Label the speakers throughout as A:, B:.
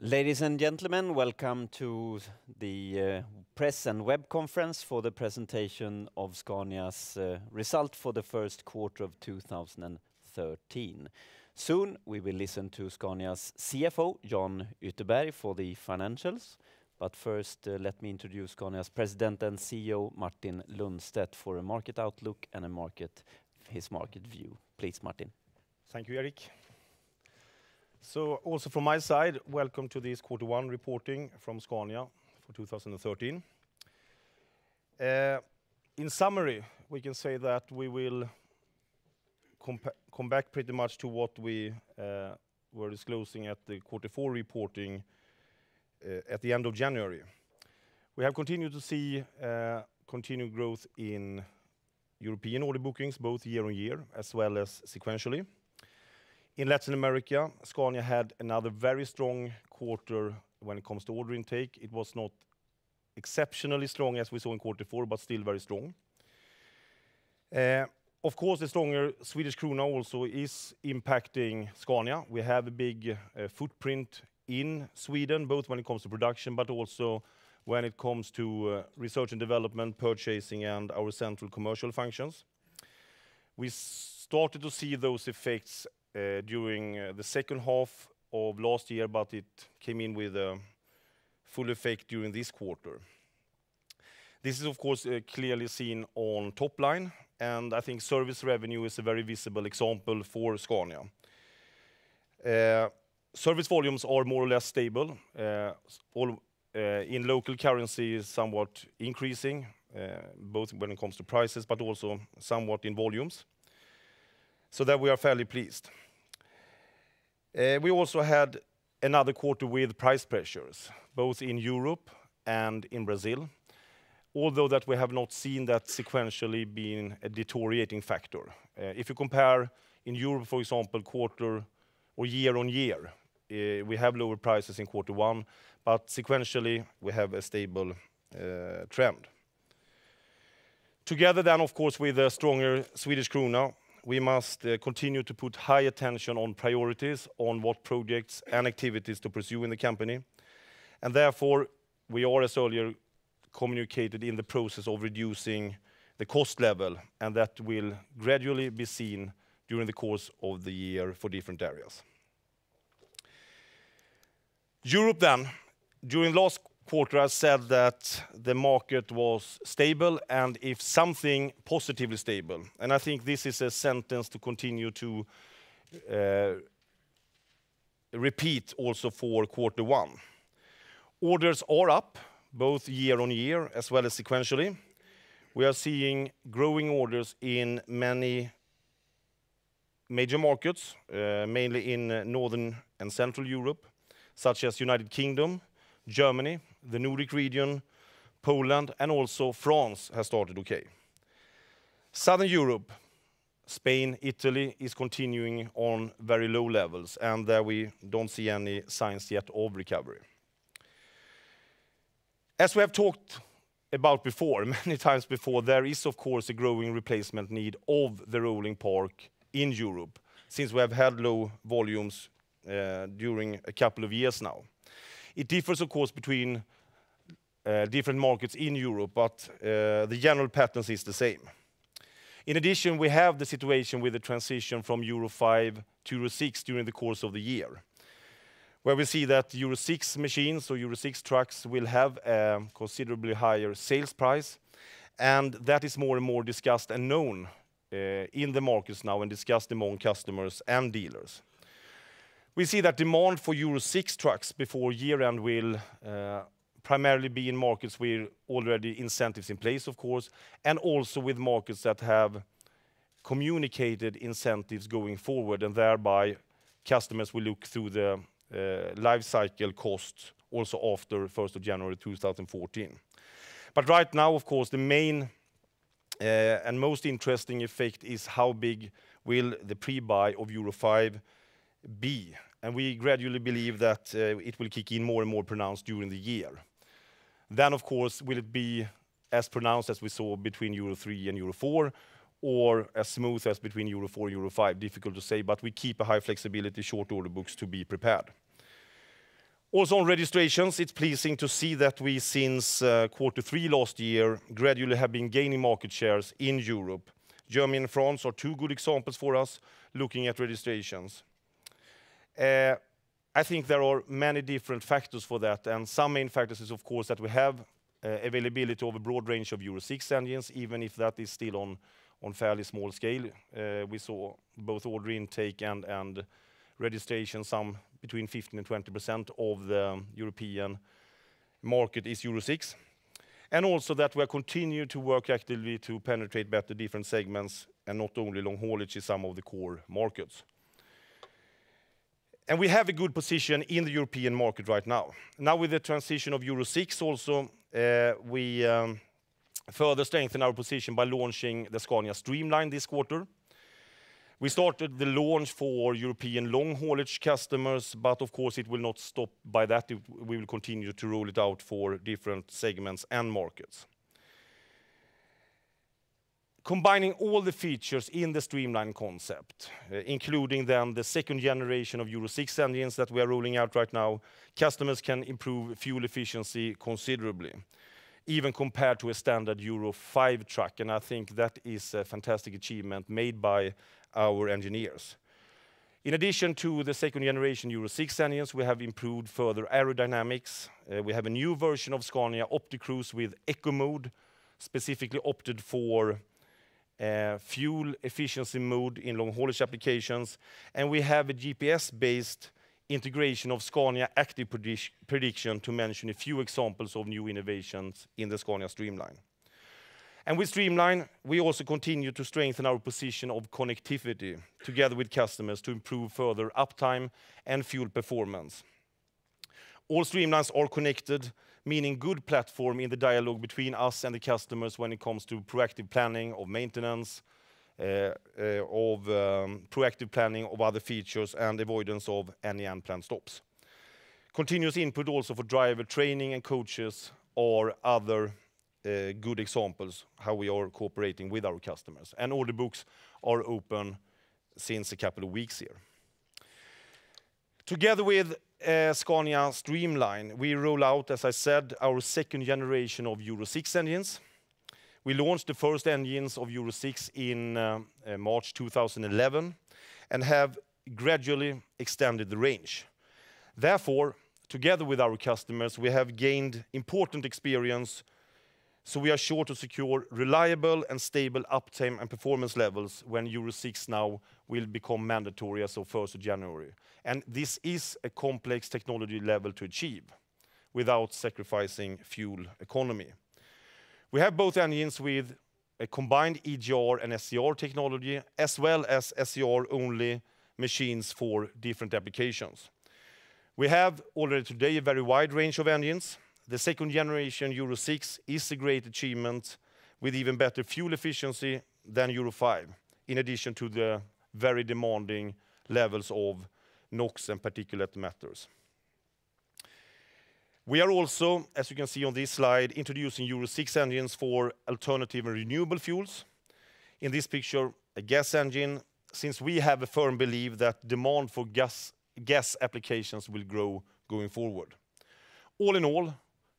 A: Ladies and gentlemen, welcome to the press and web conference for the presentation of Scania's result for the first quarter of 2013. Soon we will listen to Scania's CFO, Jan Ytterberg, for the financials. But first, let me introduce Scania's President and CEO, Martin Lundstedt, for a market outlook and his market view. Please, Martin.
B: Thank you, Eric. So also from my side, welcome to this quarter one reporting from Scania for 2013. In summary, we can say that we will come back pretty much to what we were disclosing at the quarter four reporting at the end of January. We have continued to see continued growth in European order bookings, both year on year as well as sequentially. In Latin America, Scania had another very strong quarter when it comes to order intake. It was not exceptionally strong as we saw in quarter four, but still very strong. Of course, the stronger Swedish krona also is impacting Scania. We have a big footprint in Sweden, both when it comes to production, but also when it comes to research and development, purchasing, and our central commercial functions. We started to see those effects during the second half of last year, but it came in with a full effect during this quarter. This is of course clearly seen on top line, and I think service revenue is a very visible example for Scania. Service volumes are more or less stable, in local currency somewhat increasing, both when it comes to prices, but also somewhat in volumes. So that we are fairly pleased. We also had another quarter with price pressures, both in Europe and in Brazil, although that we have not seen that sequentially being a deteriorating factor. If you compare in Europe, for example, quarter or year on year, we have lower prices in quarter one, but sequentially we have a stable trend. Together then, of course, with a stronger Swedish krona, we must continue to put high attention on priorities, on what projects and activities to pursue in the company. And therefore, we are, as earlier communicated, in the process of reducing the cost level, and that will gradually be seen during the course of the year for different areas. Europe then, during last quarter I said that the market was stable and if something positively stable. And I think this is a sentence to continue to repeat also for quarter one. Orders are up, both year on year as well as sequentially. We are seeing growing orders in many major markets, mainly in Northern and Central Europe, such as United Kingdom, Germany, the Nordic region, Poland, and also France has started okay. Southern Europe, Spain, Italy is continuing on very low levels, and there we don't see any signs yet of recovery. As we have talked about before, many times before, there is of course a growing replacement need of the rolling park in Europe, since we have had low volumes during a couple of years now. It differs, of course, between different markets in Europe, but the general pattern is the same. In addition, we have the situation with the transition from Euro 5 to Euro 6 during the course of the year, where we see that Euro 6 machines or Euro 6 trucks will have a considerably higher sales price, and that is more and more discussed and known in the markets now and discussed among customers and dealers. We see that demand for Euro 6 trucks before year-end will primarily be in markets with already incentives in place, of course, and also with markets that have communicated incentives going forward, and thereby customers will look through the life cycle costs also after 1st of January 2014. But right now, of course, the main and most interesting effect is how big will the pre-buy of Euro 5 be, and we gradually believe that it will kick in more and more pronounced during the year. Then, of course, will it be as pronounced as we saw between Euro 3 and Euro 4, or as smooth as between Euro 4 and Euro 5? Difficult to say, but we keep a high flexibility, short order books to be prepared. Also on registrations, it's pleasing to see that we, since Q3 last year, gradually have been gaining market shares in Europe. Germany and France are two good examples for us looking at registrations. I think there are many different factors for that, and some main factors is, of course, that we have availability of a broad range of Euro 6 engines, even if that is still on fairly small scale. We saw both order intake and registration, some between 15% and 20% of the European market is Euro 6. And also that we are continuing to work actively to penetrate better different segments and not only long haulage in some of the core markets. And we have a good position in the European market right now. Now with the transition of Euro 6 also, we further strengthen our position by launching the Scania Streamline this quarter. We started the launch for European long haulage customers, but of course it will not stop by that. We will continue to roll it out for different segments and markets. Combining all the features in the Streamline concept, including then the second generation of Euro 6 engines that we are rolling out right now, customers can improve fuel efficiency considerably, even compared to a standard Euro 5 truck. And I think that is a fantastic achievement made by our engineers. In addition to the second generation Euro 6 engines, we have improved further aerodynamics. We have a new version of Scania OptiCruise with Eco Mode, specifically opted for fuel efficiency mode in long haulage applications. And we have a GPS-based integration of Scania Active Prediction, to mention a few examples of new innovations in the Scania Streamline. And with Streamline, we also continue to strengthen our position of connectivity together with customers to improve further uptime and fuel performance. All Streamlines are connected, meaning good platform in the dialogue between us and the customers when it comes to proactive planning of maintenance, proactive planning of other features, and avoidance of any unplanned stops. Continuous input also for driver training and coaches are other good examples how we are cooperating with our customers. And order books are open since a couple of weeks here. Together with Scania Streamline, we roll out, as I said, our second generation of Euro 6 engines. We launched the first engines of Euro 6 in March 2011 and have gradually extended the range. Therefore, together with our customers, we have gained important experience, so we are sure to secure reliable and stable uptime and performance levels when Euro 6 now will become mandatory as of 1st of January. And this is a complex technology level to achieve without sacrificing fuel economy. We have both engines with a combined EGR and SCR technology, as well as SCR-only machines for different applications. We have already today a very wide range of engines. The second generation Euro 6 is a great achievement with even better fuel efficiency than Euro 5, in addition to the very demanding levels of NOx and particulate matters. We are also, as you can see on this slide, introducing Euro 6 engines for alternative and renewable fuels. In this picture, a gas engine, since we have a firm belief that demand for gas applications will grow going forward. All in all,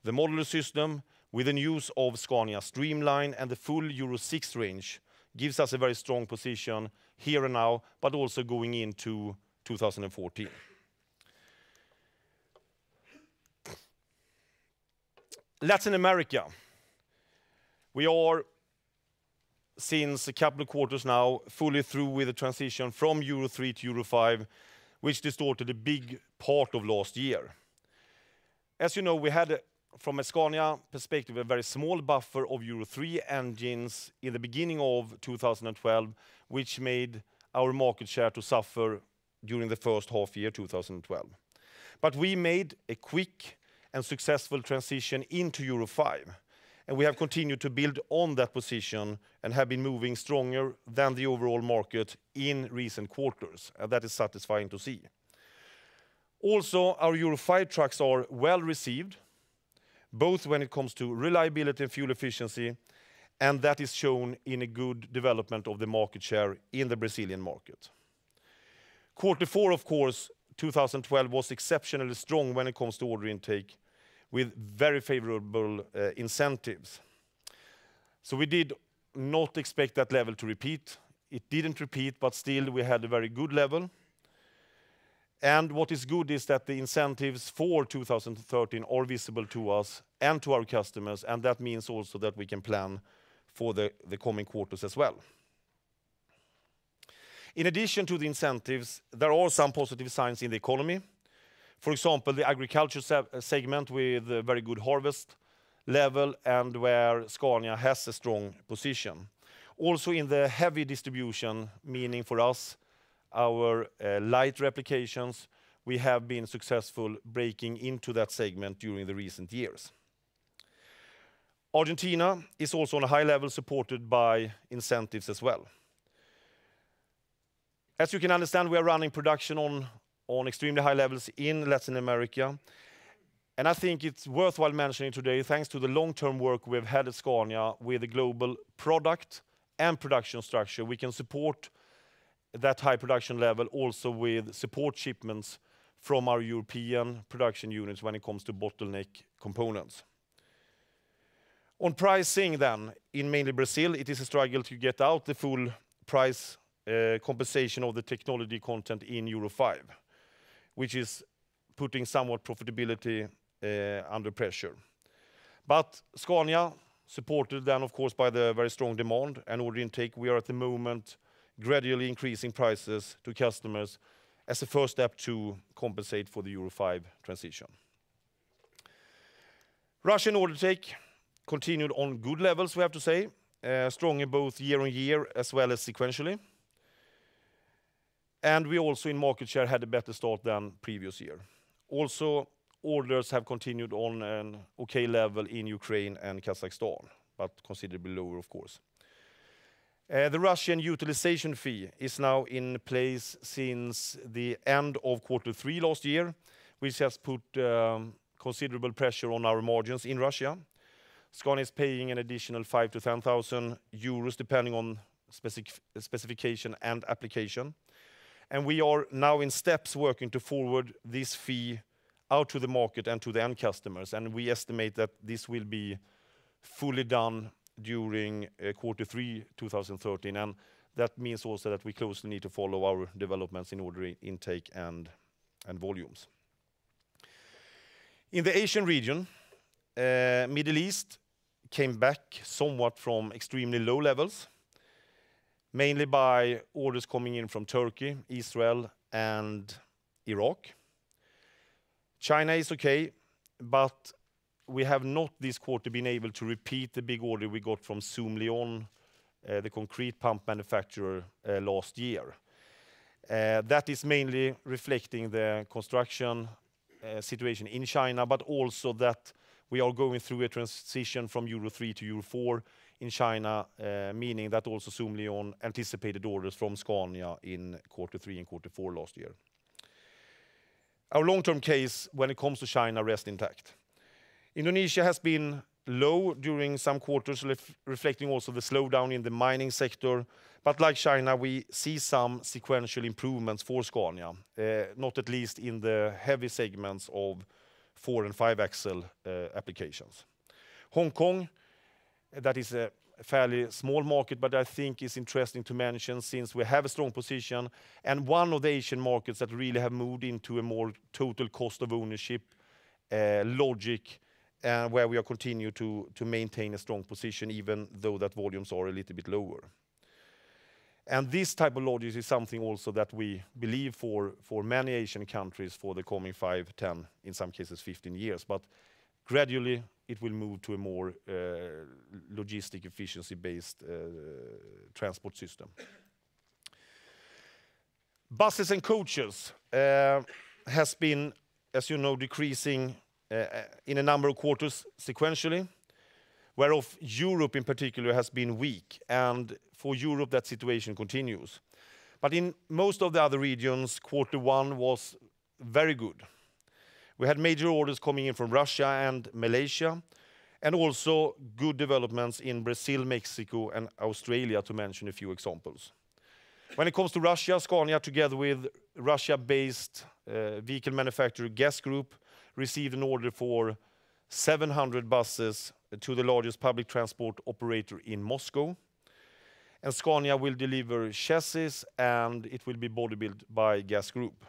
B: the modular system with the use of Scania Streamline and the full Euro 6 range gives us a very strong position here and now, but also going into 2014. Latin America. We are, since a couple of quarters now, fully through with the transition from Euro 3 to Euro 5, which distorted a big part of last year. As you know, we had, from a Scania perspective, a very small buffer of Euro 3 engines in the beginning of 2012, which made our market share to suffer during the first half year 2012. But we made a quick and successful transition into Euro 5, and we have continued to build on that position and have been moving stronger than the overall market in recent quarters, and that is satisfying to see. Also, our Euro 5 trucks are well received, both when it comes to reliability and fuel efficiency, and that is shown in a good development of the market share in the Brazilian market. Quarter 4, of course, 2012 was exceptionally strong when it comes to order intake, with very favorable incentives. So we did not expect that level to repeat. It didn't repeat, but still we had a very good level. And what is good is that the incentives for 2013 are visible to us and to our customers, and that means also that we can plan for the coming quarters as well. In addition to the incentives, there are some positive signs in the economy. For example, the agriculture segment with a very good harvest level and where Scania has a strong position. Also in the heavy distribution, meaning for us, our light replications, we have been successful breaking into that segment during the recent years. Argentina is also on a high level, supported by incentives as well. As you can understand, we are running production on extremely high levels in Latin America. And I think it's worthwhile mentioning today, thanks to the long-term work we've had at Scania with a global product and production structure, we can support that high production level also with support shipments from our European production units when it comes to bottleneck components. On pricing then, in mainly Brazil, it is a struggle to get out the full price compensation of the technology content in Euro 5, which is putting somewhat profitability under pressure. But Scania, supported then of course by the very strong demand and order intake, we are at the moment gradually increasing prices to customers as a first step to compensate for the Euro 5 transition. Russian order intake continued on good levels, we have to say, strong in both year on year as well as sequentially. And we also in market share had a better start than previous year. Also, orders have continued on an okay level in Ukraine and Kazakhstan, but considerably lower, of course. The Russian utilization fee is now in place since the end of Q3 last year, which has put considerable pressure on our margins in Russia. Scania is paying an additional 5,000 to 10,000 euros depending on specification and application. And we are now in steps working to forward this fee out to the market and to the end customers. And we estimate that this will be fully done during Q3 2013. And that means also that we closely need to follow our developments in order intake and volumes. In the Asian region, Middle East came back somewhat from extremely low levels, mainly by orders coming in from Turkey, Israel, and Iraq. China is okay, but we have not this quarter been able to repeat the big order we got from Zoomlion, the concrete pump manufacturer, last year. That is mainly reflecting the construction situation in China, but also that we are going through a transition from Euro 3 to Euro 4 in China, meaning that also Zoomlion anticipated orders from Scania in Q3 and Q4 last year. Our long-term case when it comes to China rests intact. Indonesia has been low during some quarters, reflecting also the slowdown in the mining sector. But like China, we see some sequential improvements for Scania, not at least in the heavy segments of 4 and 5 axle applications. Hong Kong, that is a fairly small market, but I think is interesting to mention since we have a strong position and one of the Asian markets that really have moved into a more total cost of ownership logic, where we are continue to maintain a strong position even though that volumes are a little bit lower. And this type of logic is something also that we believe for many Asian countries for the coming 5, 10, in some cases 15 years. But gradually it will move to a more logistic efficiency-based transport system. Buses and coaches has been, as you know, decreasing in a number of quarters sequentially, whereof Europe in particular has been weak. And for Europe, that situation continues. But in most of the other regions, Q1 was very good. We had major orders coming in from Russia and Malaysia, and also good developments in Brazil, Mexico, and Australia, to mention a few examples. When it comes to Russia, Scania, together with Russia-based vehicle manufacturer Gas Group, received an order for 700 buses to the largest public transport operator in Moscow. And Scania will deliver chassis, and it will be body built by Gas Group.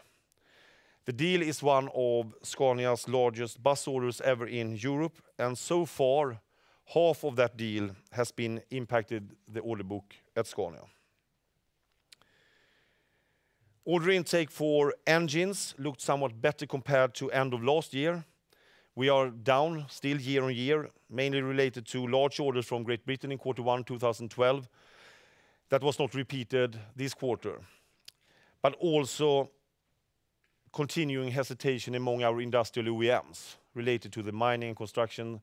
B: The deal is one of Scania's largest bus orders ever in Europe, and so far, half of that deal has been impacted the order book at Scania. Order intake for engines looked somewhat better compared to end of last year. We are down still year on year, mainly related to large orders from Great Britain in Q1 2012. That was not repeated this quarter. But also continuing hesitation among our industrial OEMs related to the mining and construction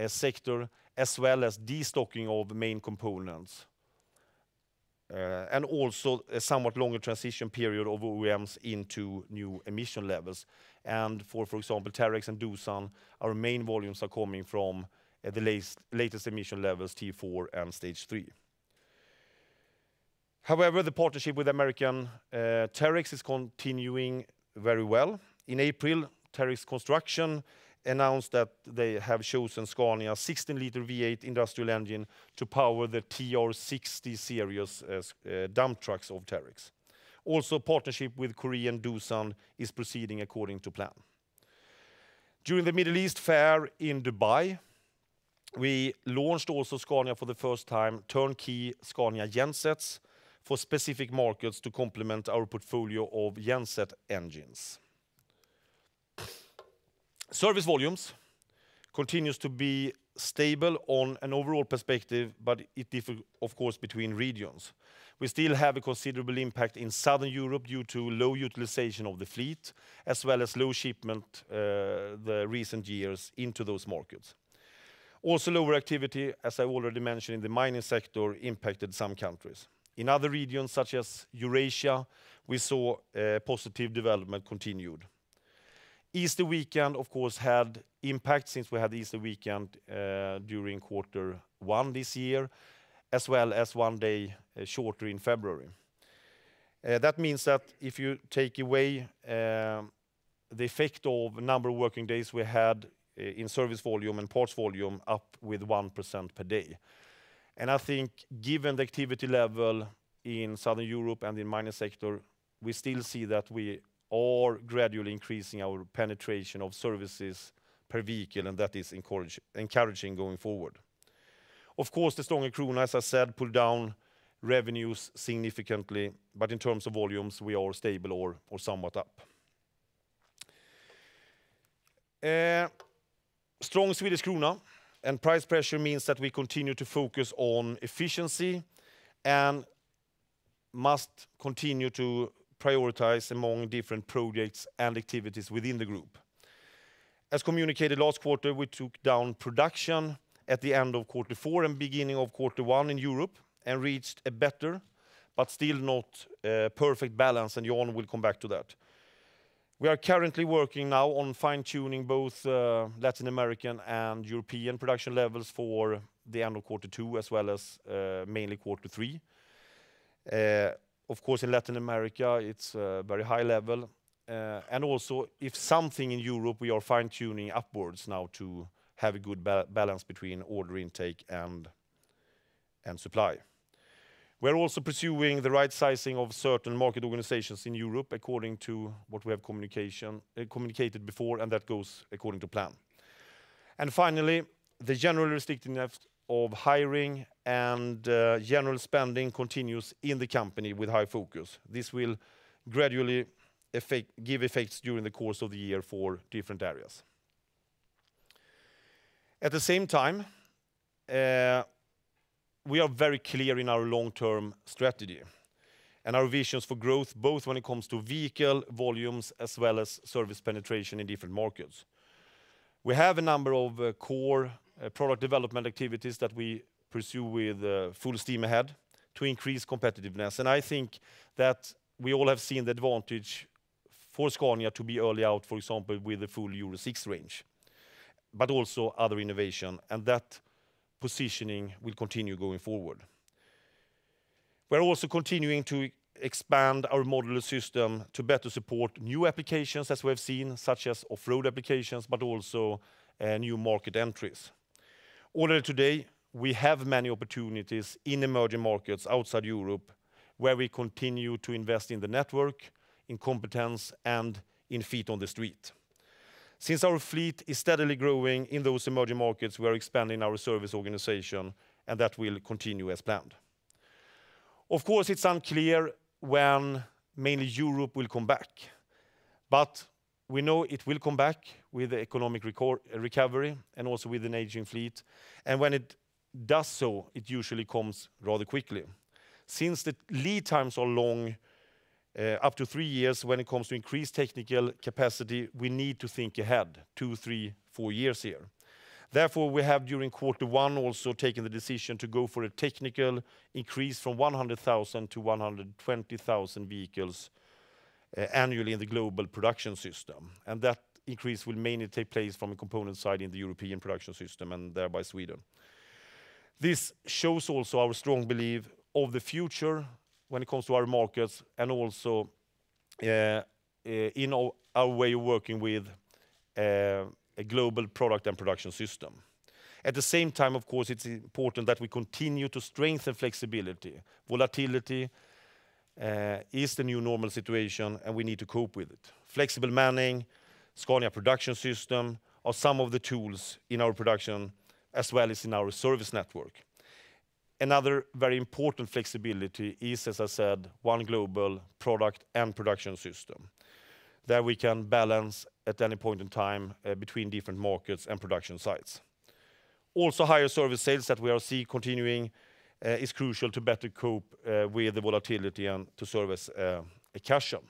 B: sector, as well as destocking of main components. And also a somewhat longer transition period of OEMs into new emission levels. And for example, Terex and Doosan, our main volumes are coming from the latest emission levels, T4 and Stage 3. However, the partnership with American Terex is continuing very well. In April, Terex Construction announced that they have chosen Scania's 16-liter V8 industrial engine to power the TR60 series dump trucks of Terex. Also, partnership with Korean Doosan is proceeding according to plan. During the Middle East Fair in Dubai, we launched also Scania for the first time turnkey Scania gensets for specific markets to complement our portfolio of genset engines. Service volumes continues to be stable on an overall perspective, but it differs, of course, between regions. We still have a considerable impact in Southern Europe due to low utilization of the fleet, as well as low shipment the recent years into those markets. Also, lower activity, as I already mentioned, in the mining sector impacted some countries. In other regions, such as Eurasia, we saw positive development continued. Easter weekend, of course, had impact since we had the Easter weekend during Q1 this year, as well as one day shorter in February. That means that if you take away the effect of number of working days we had in service volume and parts volume up with 1% per day. And I think given the activity level in Southern Europe and in mining sector, we still see that we are gradually increasing our penetration of services per vehicle, and that is encouraging going forward. Of course, the stronger krona, as I said, pulled down revenues significantly, but in terms of volumes, we are stable or somewhat up. Strong Swedish krona and price pressure means that we continue to focus on efficiency and must continue to prioritize among different projects and activities within the group. As communicated last quarter, we took down production at the end of Q4 and beginning of Q1 in Europe and reached a better, but still not perfect balance, and Jan will come back to that. We are currently working now on fine-tuning both Latin American and European production levels for the end of Q2 as well as mainly Q3. Of course, in Latin America, it's a very high level. And also, if something in Europe, we are fine-tuning upwards now to have a good balance between order intake and supply. We're also pursuing the right sizing of certain market organizations in Europe according to what we have communicated before, and that goes according to plan. And finally, the general restrictiveness of hiring and general spending continues in the company with high focus. This will gradually give effects during the course of the year for different areas. At the same time, we are very clear in our long-term strategy and our visions for growth, both when it comes to vehicle volumes as well as service penetration in different markets. We have a number of core product development activities that we pursue with full steam ahead to increase competitiveness. And I think that we all have seen the advantage for Scania to be early out, for example, with the full Euro 6 range, but also other innovation, and that positioning will continue going forward. We're also continuing to expand our modular system to better support new applications, as we have seen, such as off-road applications, but also new market entries. Already today, we have many opportunities in emerging markets outside Europe, where we continue to invest in the network, in competence, and in feet on the street. Since our fleet is steadily growing in those emerging markets, we are expanding our service organization, and that will continue as planned. Of course, it's unclear when mainly Europe will come back, but we know it will come back with the economic recovery and also with an aging fleet. And when it does so, it usually comes rather quickly. Since the lead times are long, up to 3 years, when it comes to increased technical capacity, we need to think ahead 2, 3, 4 years here. Therefore, we have during Q1 also taken the decision to go for a technical increase from 100,000 to 120,000 vehicles annually in the global production system. And that increase will mainly take place from a component side in the European production system and thereby Sweden. This shows also our strong belief of the future when it comes to our markets, and also in our way of working with a global product and production system. At the same time, of course, it's important that we continue to strengthen flexibility. Volatility is the new normal situation, and we need to cope with it. Flexible manning, Scania production system are some of the tools in our production, as well as in our service network. Another very important flexibility is, as I said, one global product and production system. There we can balance at any point in time between different markets and production sites. Also, higher service sales that we are seeing continuing is crucial to better cope with the volatility and to serve as a cushion.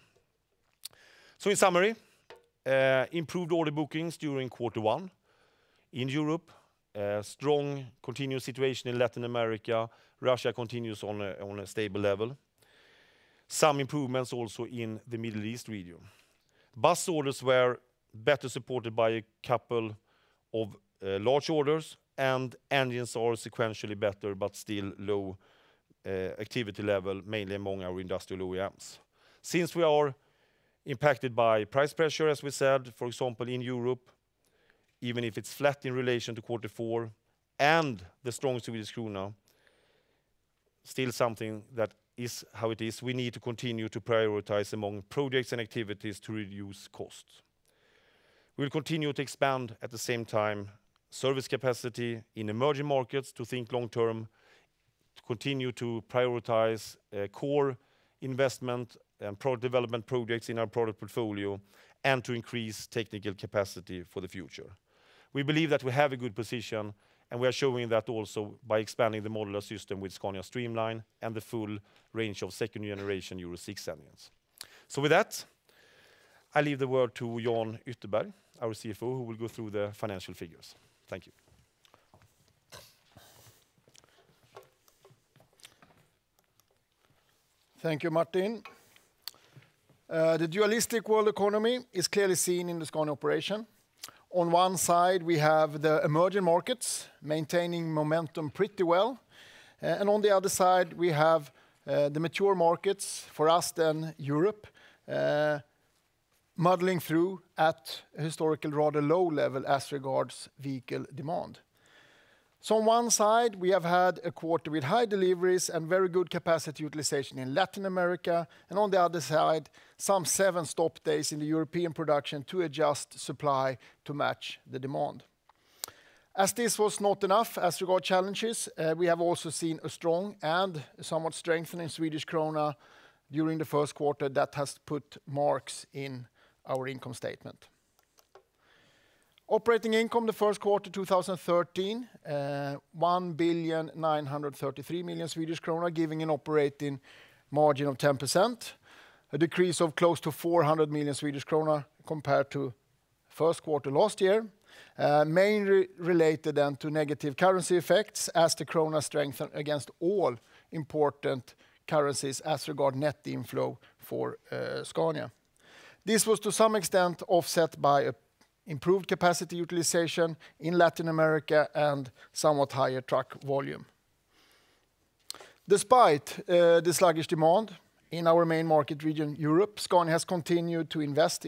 B: So in summary, improved order bookings during Q1 in Europe, strong continuous situation in Latin America. Russia continues on a stable level. Some improvements also in the Middle East region. Bus orders were better supported by a couple of large orders, and engines are sequentially better, but still low activity level, mainly among our industrial OEMs. Since we are impacted by price pressure, as we said, for example, in Europe, even if it's flat in relation to Q4, and the strong Swedish krona, still something that is how it is. We need to continue to prioritize among projects and activities to reduce costs. We'll continue to expand at the same time service capacity in emerging markets to think long term, to continue to prioritize core investment and product development projects in our product portfolio, and to increase technical capacity for the future. We believe that we have a good position, and we are showing that also by expanding the modular system with Scania Streamline and the full range of second generation Euro 6 engines. So with that, I leave the word to Jan Ytterberg, our CFO, who will go through the financial figures. Thank you.
C: Thank you, Martin. The dualistic world economy is clearly seen in the Scania operation. On one side, we have the emerging markets maintaining momentum pretty well. And on the other side, we have the mature markets, for us then Europe, muddling through at a historical rather low level as regards vehicle demand. So on one side, we have had a quarter with high deliveries and very good capacity utilization in Latin America, and on the other side, some 7 stop days in the European production to adjust supply to match the demand. As this was not enough as regard challenges, we have also seen a strong and somewhat strengthening Swedish krona during the first quarter that has put marks in our income statement. Operating income the first quarter 2013, 1,933 million Swedish krona, giving an operating margin of 10%, a decrease of close to 400 million Swedish krona compared to first quarter last year, mainly related then to negative currency effects as the krona strengthened against all important currencies as regard net inflow for Scania. This was to some extent offset by a improved capacity utilization in Latin America and somewhat higher truck volume. Despite the sluggish demand in our main market region, Europe, Scania has continued to invest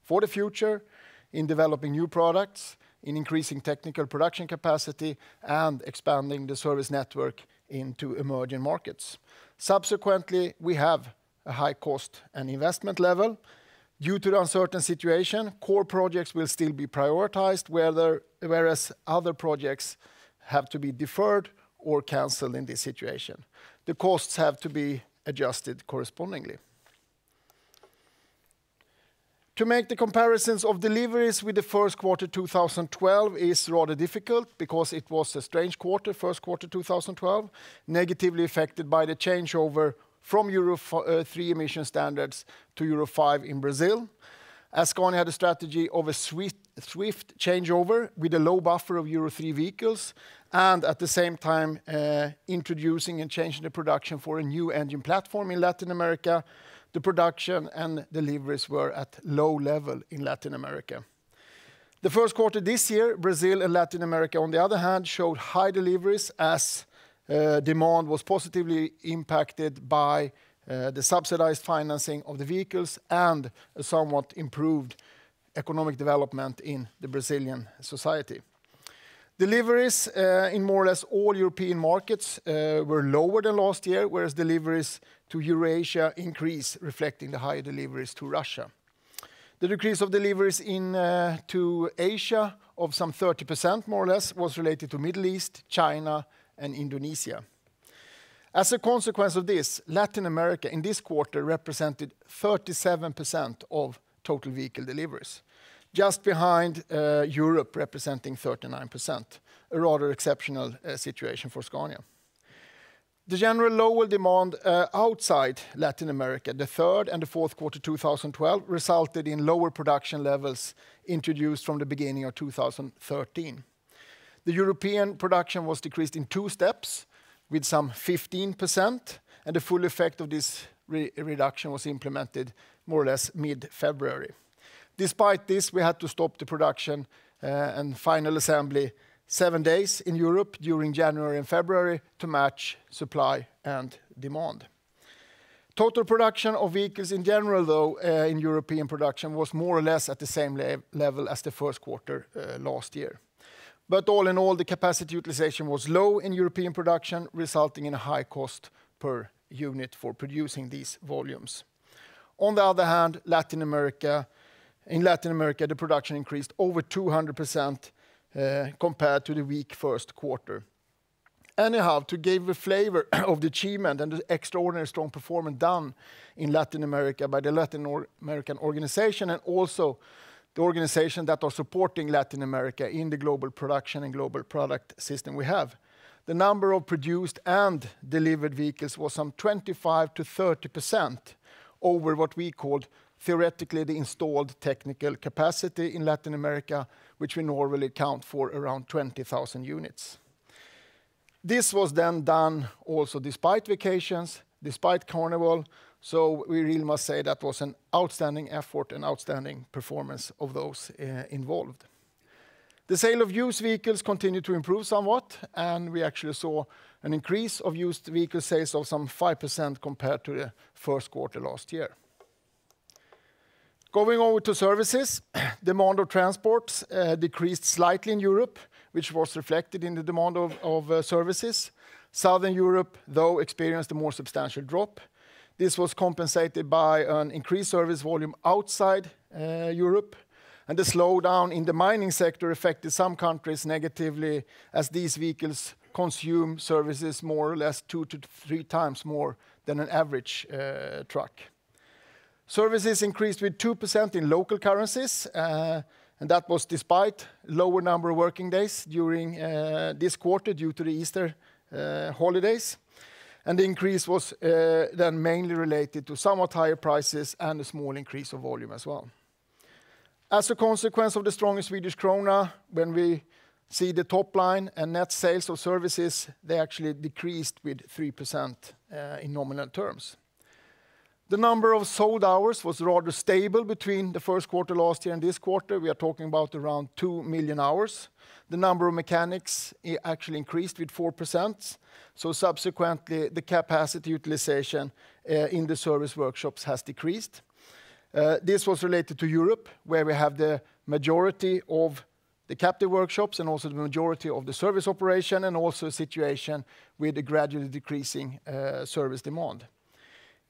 C: for the future, in developing new products, in increasing technical production capacity, and expanding the service network into emerging markets. Subsequently, we have a high cost and investment level. Due to the uncertain situation, core projects will still be prioritized, whereas other projects have to be deferred or canceled in this situation. The costs have to be adjusted correspondingly. To make the comparisons of deliveries with the first quarter 2012 is rather difficult because it was a strange quarter, first quarter 2012, negatively affected by the changeover from Euro 3 emission standards to Euro 5 in Brazil. As Scania had a strategy of a swift changeover with a low buffer of Euro 3 vehicles, and at the same time introducing and changing the production for a new engine platform in Latin America, the production and deliveries were at low level in Latin America. The first quarter this year, Brazil and Latin America, on the other hand, showed high deliveries as demand was positively impacted by the subsidized financing of the vehicles and a somewhat improved economic development in the Brazilian society. Deliveries in more or less all European markets were lower than last year, whereas deliveries to Eurasia increased, reflecting the higher deliveries to Russia. The decrease of deliveries to Asia of some 30% more or less was related to Middle East, China, and Indonesia. As a consequence of this, Latin America in this quarter represented 37% of total vehicle deliveries, just behind Europe representing 39%, a rather exceptional situation for Scania. The general lower demand outside Latin America, the third and the fourth quarter 2012, resulted in lower production levels introduced from the beginning of 2013. The European production was decreased in two steps with some 15%, and the full effect of this reduction was implemented more or less mid-February. Despite this, we had to stop the production and final assembly 7 days in Europe during January and February to match supply and demand. Total production of vehicles in general, though, in European production was more or less at the same level as the first quarter last year. But all in all, the capacity utilization was low in European production, resulting in a high cost per unit for producing these volumes. On the other hand, in Latin America, the production increased over 200% compared to the weak first quarter. Anyhow, to give a flavor of the achievement and the extraordinary strong performance done in Latin America by the Latin American organization and also the organization that are supporting Latin America in the global production and global product system we have. The number of produced and delivered vehicles was some 25 to 30% over what we called theoretically the installed technical capacity in Latin America, which we normally count for around 20,000 units. This was then done also despite vacations, despite Carnival, so we really must say that was an outstanding effort and outstanding performance of those involved. The sale of used vehicles continued to improve somewhat, and we actually saw an increase of used vehicle sales of some 5% compared to the first quarter last year. Going over to services, demand of transports decreased slightly in Europe, which was reflected in the demand of services. Southern Europe, though, experienced a more substantial drop. This was compensated by an increased service volume outside Europe, and the slowdown in the mining sector affected some countries negatively as these vehicles consume services more or less 2 to 3 times more than an average truck. Services increased with 2% in local currencies, and that was despite lower number of working days during this quarter due to the Easter holidays. And the increase was then mainly related to somewhat higher prices and a small increase of volume as well. As a consequence of the stronger Swedish krona, when we see the top line and net sales of services, they actually decreased with 3% in nominal terms. The number of sold hours was rather stable between the first quarter last year and this quarter. We are talking about around 2 million hours. The number of mechanics actually increased with 4%. So subsequently, the capacity utilization in the service workshops has decreased. This was related to Europe, where we have the majority of the captive workshops and also the majority of the service operation, and also a situation with a gradually decreasing service demand.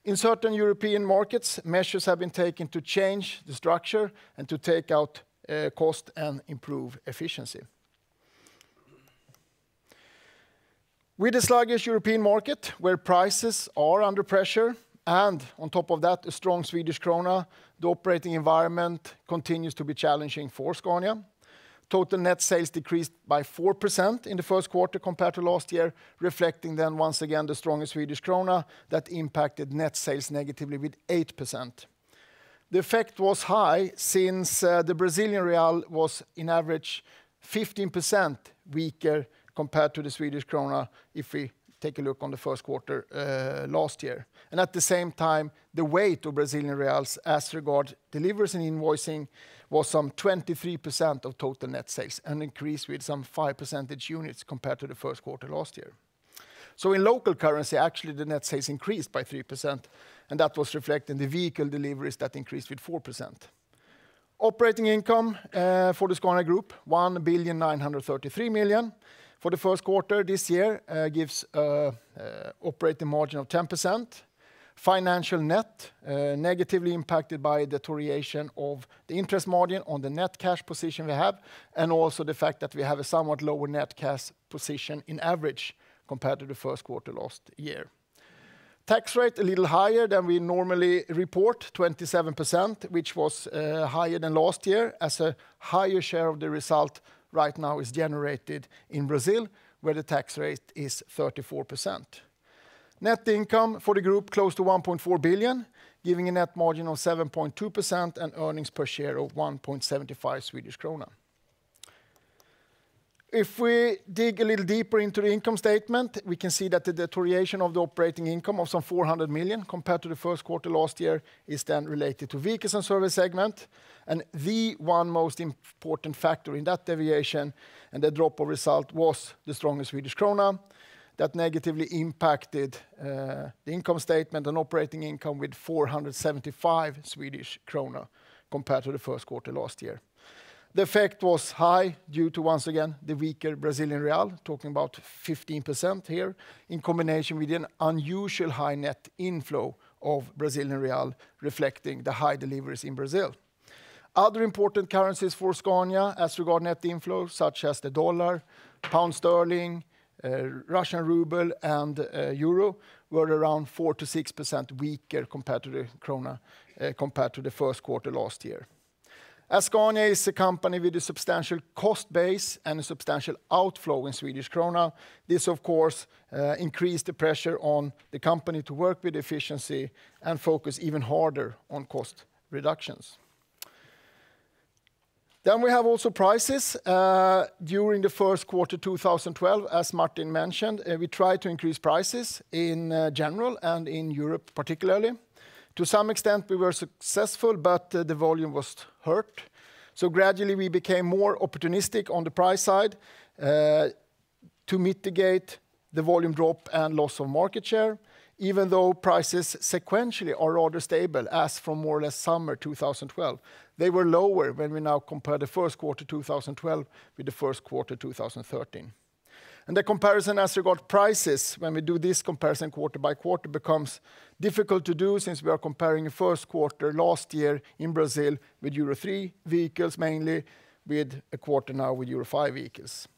C: In certain European markets, measures have been taken to change the structure and to take out cost and improve efficiency. With a sluggish European market, where prices are under pressure, and on top of that, a strong Swedish krona, the operating environment continues to be challenging for Scania. Total net sales decreased by 4% in the first quarter compared to last year, reflecting then once again the stronger Swedish krona that impacted net sales negatively with 8%. The effect was high since the Brazilian real was in average 15% weaker compared to the Swedish krona if we take a look on the first quarter last year. And at the same time, the weight of Brazilian reals as regard deliveries and invoicing was some 23% of total net sales, an increase with some 5 percentage units compared to the first quarter last year. So in local currency, actually the net sales increased by 3%, and that was reflecting the vehicle deliveries that increased with 4%. Operating income for the Scania Group, 1,933 million. For the first quarter this year gives operating margin of 10%. Financial net negatively impacted by the deterioration of the interest margin on the net cash position we have, and also the fact that we have a somewhat lower net cash position in average compared to the first quarter last year. Tax rate a little higher than we normally report, 27%, which was higher than last year, as a higher share of the result right now is generated in Brazil, where the tax rate is 34%. Net income for the group close to 1.4 billion, giving a net margin of 7.2% and earnings per share of 1.75 Swedish krona. If we dig a little deeper into the income statement, we can see that the deterioration of the operating income of some 400 million compared to the first quarter last year is then related to vehicles and service segment. And the one most important factor in that deviation and the drop of result was the stronger Swedish krona that negatively impacted the income statement and operating income with 475 Swedish krona compared to the first quarter last year. The effect was high due to, once again, the weaker Brazilian real, talking about 15% here, in combination with an unusual high net inflow of Brazilian real, reflecting the high deliveries in Brazil. Other important currencies for Scania as regard net inflow, such as the dollar, pound sterling, Russian ruble, and euro, were around 4 to 6% weaker compared to the krona, compared to the first quarter last year. As Scania is a company with a substantial cost base and a substantial outflow in Swedish krona, this of course increased the pressure on the company to work with efficiency and focus even harder on cost reductions. Then we have also prices. During the first quarter 2012, as Martin mentioned, we tried to increase prices in general and in Europe particularly. To some extent we were successful, but the volume was hurt. So gradually we became more opportunistic on the price side to mitigate the volume drop and loss of market share, even though prices sequentially are rather stable as from more or less summer 2012. They were lower when we now compare the first quarter 2012 with the first quarter 2013. And the comparison as regard prices, when we do this comparison quarter by quarter, becomes difficult to do since we are comparing the first quarter last year in Brazil with Euro 3 vehicles mainly, with a quarter now with Euro 5 vehicles.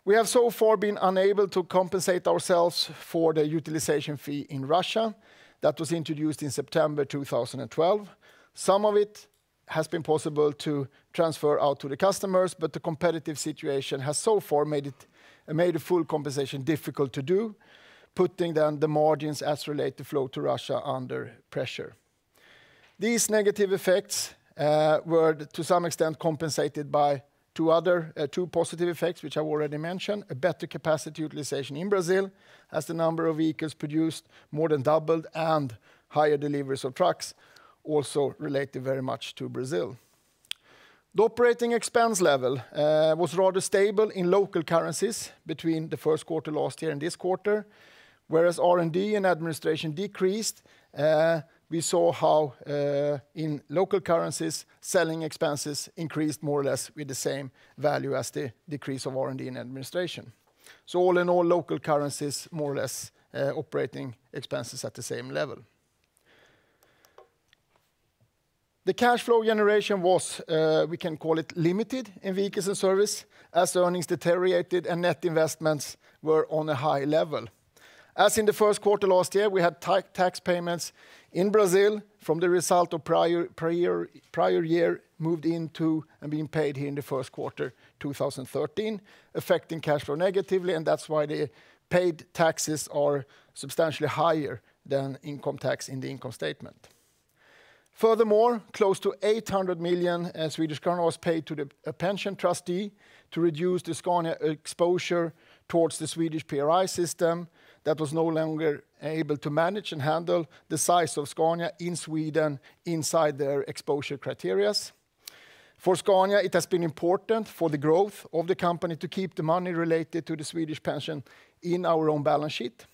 C: We have so far been unable to compensate ourselves for the utilization fee in Russia that was introduced in September 2012. Some of it has been possible to transfer out to the customers, but the competitive situation has so far made a full compensation difficult to do, putting then the margins as related flow to Russia under pressure. These negative effects were to some extent compensated by two positive effects, which I've already mentioned: a better capacity utilization in Brazil, as the number of vehicles produced more than doubled, and higher deliveries of trucks, also related very much to Brazil. The operating expense level was rather stable in local currencies between the first quarter last year and this quarter. Whereas R&D and administration decreased, we saw how in local currencies, selling expenses increased more or less with the same value as the decrease of R&D and administration. So all in all, local currencies, more or less, operating expenses at the same level. The cash flow generation was, we can call it limited in vehicles and service, as earnings deteriorated and net investments were on a high level. As in the first quarter last year, we had tax payments in Brazil from the result of prior year moved into and being paid here in the first quarter 2013, affecting cash flow negatively, and that's why the paid taxes are substantially higher than income tax in the income statement. Furthermore, close to 800 million Swedish krona was paid to a pension trustee to reduce the Scania exposure towards the Swedish PRI system that was no longer able to manage and handle the size of Scania in Sweden inside their exposure criteria. For Scania, it has been important for the growth of the company to keep the money related to the Swedish pension in our own balance sheet.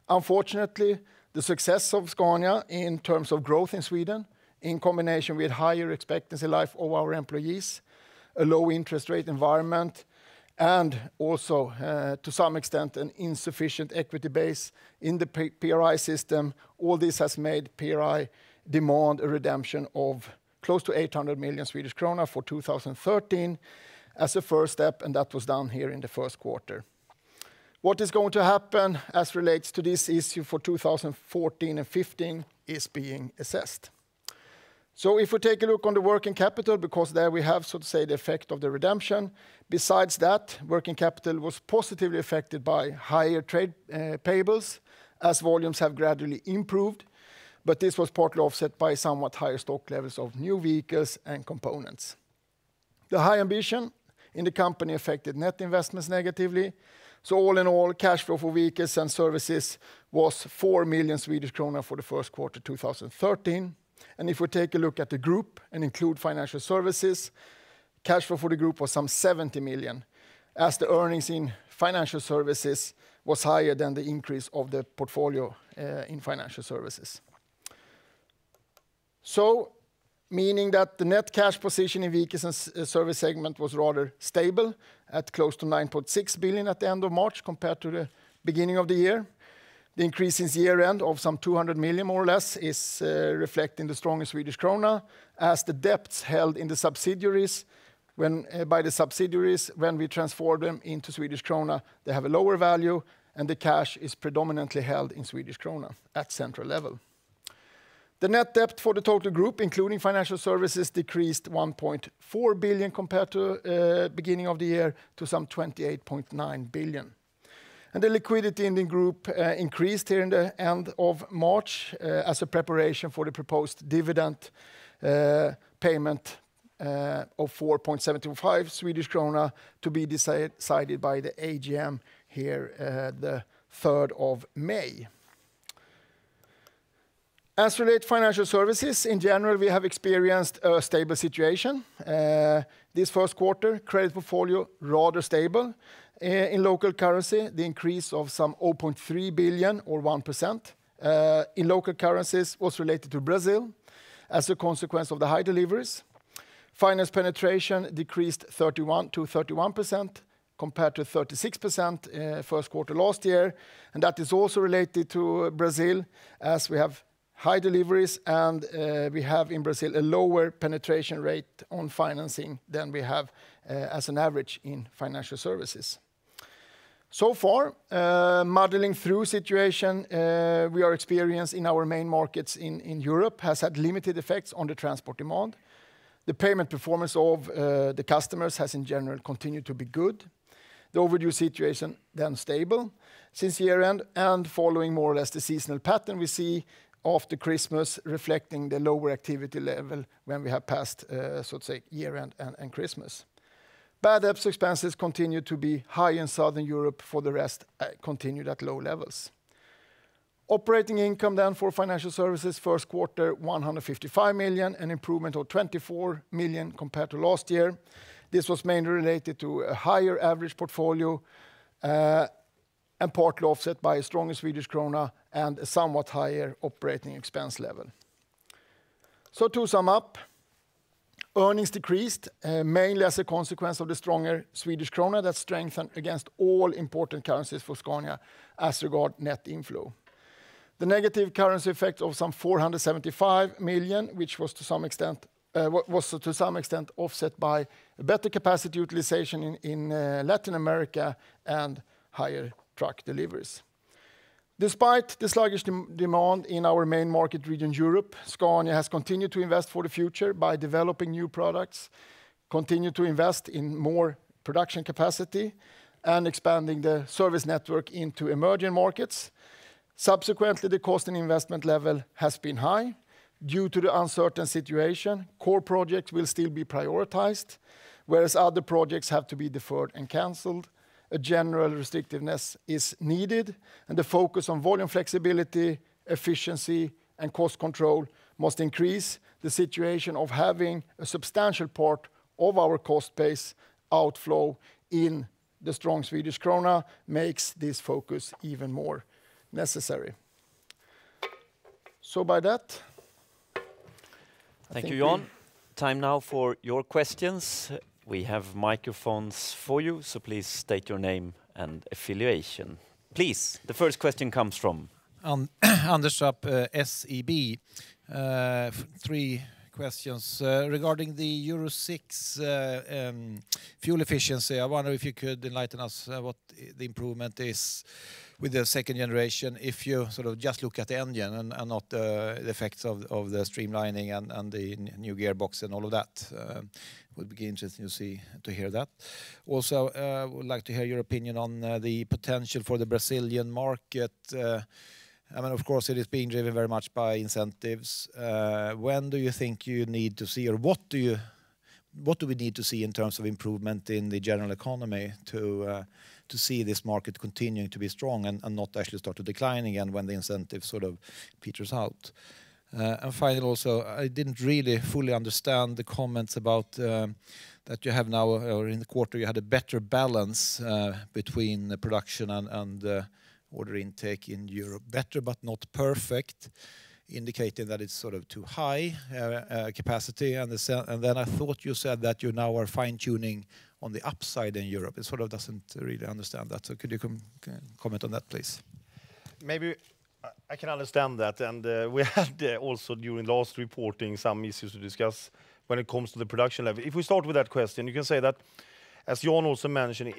C: Unfortunately, the success of Scania in terms of growth in Sweden, in combination with higher expectancy life of our employees, a low interest rate environment, and also, to some extent, an insufficient equity base in the PRI system, all this has made PRI demand a redemption of close to 800 million Swedish krona for 2013 as a first step, and that was done here in the first quarter. What is going to happen as relates to this issue for 2014 and 15 is being assessed. So if we take a look on the working capital, because there we have, so to say, the effect of the redemption. Besides that, working capital was positively affected by higher trade payables, as volumes have gradually improved, but this was partly offset by somewhat higher stock levels of new vehicles and components. The high ambition in the company affected net investments negatively. So all in all, cash flow for vehicles and services was 4 million Swedish krona for the first quarter 2013. And if we take a look at the group and include financial services, cash flow for the group was some 70 million, as the earnings in financial services was higher than the increase of the portfolio in financial services. So, meaning that the net cash position in vehicles and service segment was rather stable at close to 9.6 billion at the end of March compared to the beginning of the year. The increase since year-end of some 200 million, more or less, is reflecting the stronger Swedish krona, as the debts held in the subsidiaries, by the subsidiaries, when we transfer them into Swedish krona, they have a lower value, and the cash is predominantly held in Swedish krona at central level. The net debt for the total group, including financial services, decreased 1.4 billion compared to beginning of the year to some 28.9 billion. And the liquidity in the group increased here in the end of March as a preparation for the proposed dividend payment of 4.75 Swedish krona to be decided by the AGM here the 3rd of May. As relates financial services, in general, we have experienced a stable situation. This first quarter, credit portfolio rather stable. In local currency, the increase of some 0.3 billion or 1% in local currencies was related to Brazil as a consequence of the high deliveries. Finance penetration decreased 31% compared to 36% first quarter last year, and that is also related to Brazil, as we have high deliveries and we have in Brazil a lower penetration rate on financing than we have as an average in financial services. So far, muddling through situation we are experiencing in our main markets in Europe has had limited effects on the transport demand. The payment performance of the customers has in general continued to be good. The overdue situation then stable since year-end, and following more or less the seasonal pattern we see after Christmas, reflecting the lower activity level when we have passed, so to say, year-end and Christmas. Bad debt expenses continue to be high in Southern Europe, for the rest continued at low levels. Operating income then for financial services first quarter 155 million, an improvement of 24 million compared to last year. This was mainly related to a higher average portfolio and partly offset by a stronger Swedish krona and a somewhat higher operating expense level. So to sum up, earnings decreased mainly as a consequence of the stronger Swedish krona that strengthened against all important currencies for Scania as regard net inflow. The negative currency effect of some 475 million, which was to some extent offset by a better capacity utilization in Latin America and higher truck deliveries. Despite the sluggish demand in our main market region, Europe, Scania has continued to invest for the future by developing new products, continue to invest in more production capacity, and expanding the service network into emerging markets. Subsequently, the cost and investment level has been high. Due to the uncertain situation, core projects will still be prioritized, whereas other projects have to be deferred and canceled. A general restrictiveness is needed, and the focus on volume flexibility, efficiency, and cost control must increase. The situation of having a substantial part of our cost base outflow in the strong Swedish krona makes this focus even more necessary. So by that,
A: Thank you, Jan. Time now for your questions. We have microphones for you, so please state your name and affiliation. Please, the first question comes from
D: Anders Trapp, SEB. 3 questions. Regarding the Euro 6 fuel efficiency, I wonder if you could enlighten us what the improvement is with the second generation, if you sort of just look at the engine and not the effects of the streamlining and the new gearbox and all of that. Would be interesting to hear that. Also, would like to hear your opinion on the potential for the Brazilian market. I mean, of course, it is being driven very much by incentives. When do you think you need to see, or what do we need to see in terms of improvement in the general economy to see this market continuing to be strong and not actually start to decline again when the incentive sort of peters out? And finally, also, I didn't really fully understand the comments about that you have now, or in the quarter, you had a better balance between the production and order intake in Europe. Better, but not perfect, indicating that it's sort of too high capacity. And then I thought you said that you now are fine-tuning on the upside in Europe. It sort of doesn't really understand that. So could you comment on that, please?
B: Maybe I can understand that, and we had also during last reporting some issues to discuss when it comes to the production level. If we start with that question, you can say that, as Jan also mentioned,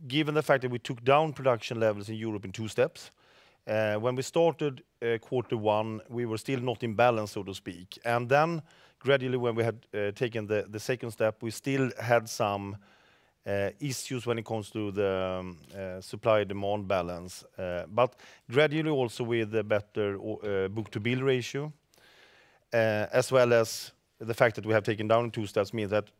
B: given the fact that we took down production levels in Europe in 2 steps, when we started Q1, we were still not in balance, so to speak. And then gradually, when we had taken the second step, we still had some issues when it comes to the supply-demand balance. But gradually also with a better book-to-bill ratio, as well as the fact that we have taken down 2 steps, means that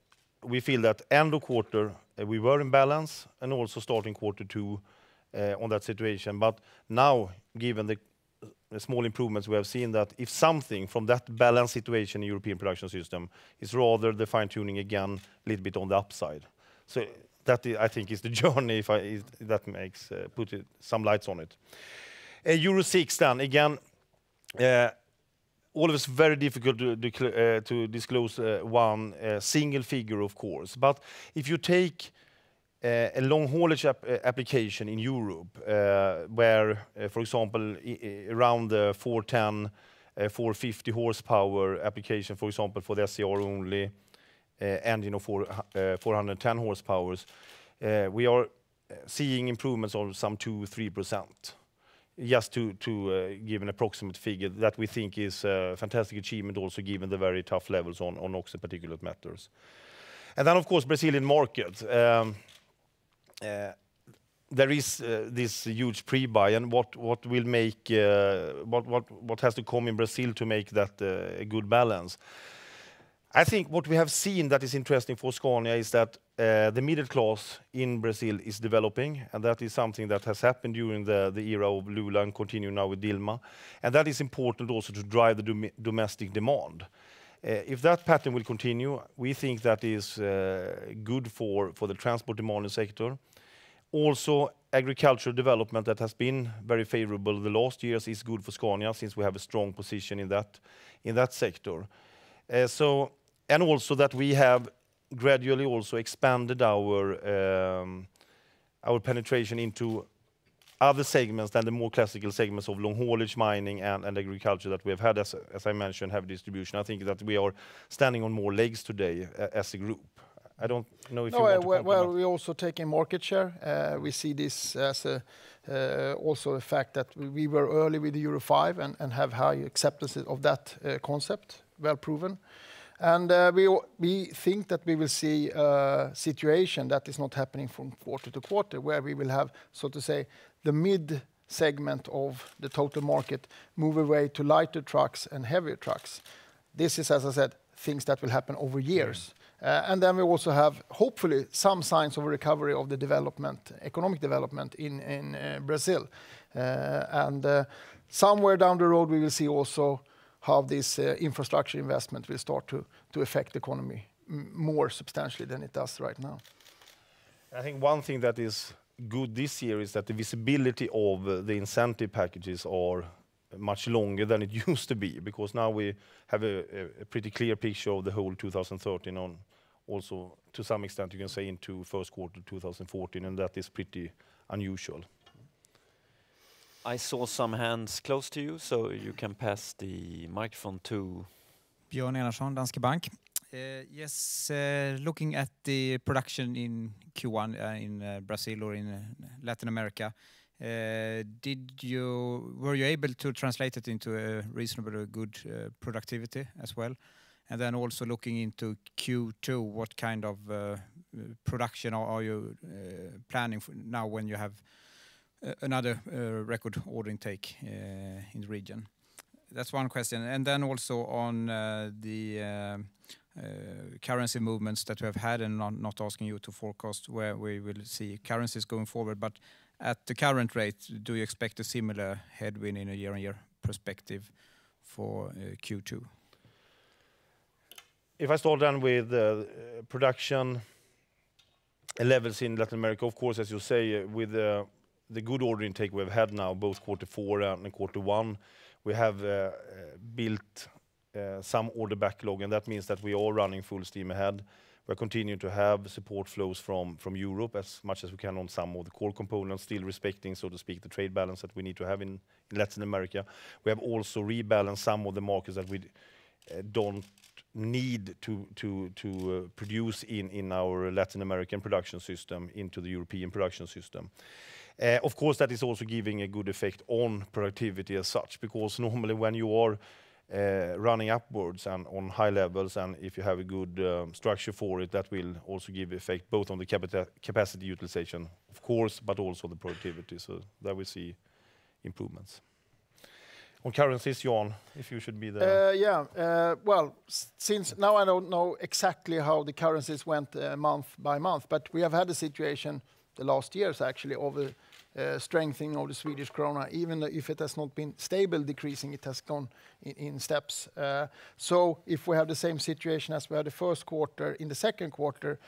B: we feel that end of quarter we were in balance, and also starting Q2 on that situation. But now, given the small improvements, we have seen that if something from that balance situation in European production system is rather the fine-tuning again, a little bit on the upside. So that I think is the journey, if that makes put some lights on it. Euro 6 then, again, all of it's very difficult to disclose one single figure, of course. But if you take a long haulage application in Europe, where, for example, around the 410, 450 horsepower application, for example, for the SCR only, engine of 410 horsepower, we are seeing improvements of some 2-3%. Just to give an approximate figure that we think is a fantastic achievement, also given the very tough levels on NOx and particulate matters. And then, of course, Brazilian market. There is this huge pre-buy, and what will make what has to come in Brazil to make that a good balance. I think what we have seen that is interesting for Scania is that the middle class in Brazil is developing, and that is something that has happened during the era of Lula and continue now with Dilma. And that is important also to drive the domestic demand. If that pattern will continue, we think that is good for the transport demand sector. Also, agricultural development that has been very favorable the last years is good for Scania since we have a strong position in that sector. And also that we have gradually also expanded our penetration into other segments than the more classical segments of long haulage mining and agriculture that we have had, as I mentioned, heavy distribution. I think that we are standing on more legs today as a group. I don't know if you want to comment.
C: Well, we're also taking market share. We see this as also a fact that we were early with the Euro 5 and have high acceptance of that concept, well proven. And we think that we will see a situation that is not happening from quarter to quarter, where we will have, so to say, the mid segment of the total market move away to lighter trucks and heavier trucks. This is, as I said, things that will happen over years. And then we also have, hopefully, some signs of a recovery of the development, economic development in Brazil. And somewhere down the road, we will see also how this infrastructure investment will start to affect the economy more substantially than it does right now.
B: I think one thing that is good this year is that the visibility of the incentive packages are much longer than it used to be, because now we have a pretty clear picture of the whole 2013 on also to some extent you can say into first quarter 2014, and that is pretty unusual.
A: I saw some hands close to you, so you can pass the microphone to
E: Björn Enarsson, Danske Bank. Yes, looking at the production in Q1 in Brazil or in Latin America, were you able to translate it into a reasonably good productivity as well? And then also looking into Q2, what kind of production are you planning for now when you have another record order intake in the region? That's one question. And then also on the currency movements that we have had, and not asking you to forecast where we will see currencies going forward, but at the current rate, do you expect a similar headwind in a year-on-year perspective for Q2?
B: If I start then with production levels in Latin America, of course, as you say, with the good order intake we've had now, both quarter 4 and quarter 1, we have built some order backlog, and that means that we are running full steam ahead. We're continuing to have support flows from Europe as much as we can on some of the core components, still respecting, so to speak, the trade balance that we need to have in Latin America. We have also rebalanced some of the markets that we don't need to produce in our Latin American production system into the European production system. Of course, that is also giving a good effect on productivity as such, because normally when you are running upwards and on high levels, and if you have a good structure for it, that will also give effect both on the capacity utilization, of course, but also the productivity. So there we see improvements. On currencies, Jan, if you should be the...
C: Well, since now I don't know exactly how the currencies went month by month, but we have had a situation the last years actually of a strengthening of the Swedish krona, even if it has not been stable decreasing, it has gone in steps. So if we have the same situation as we had the first quarter, in the second quarter,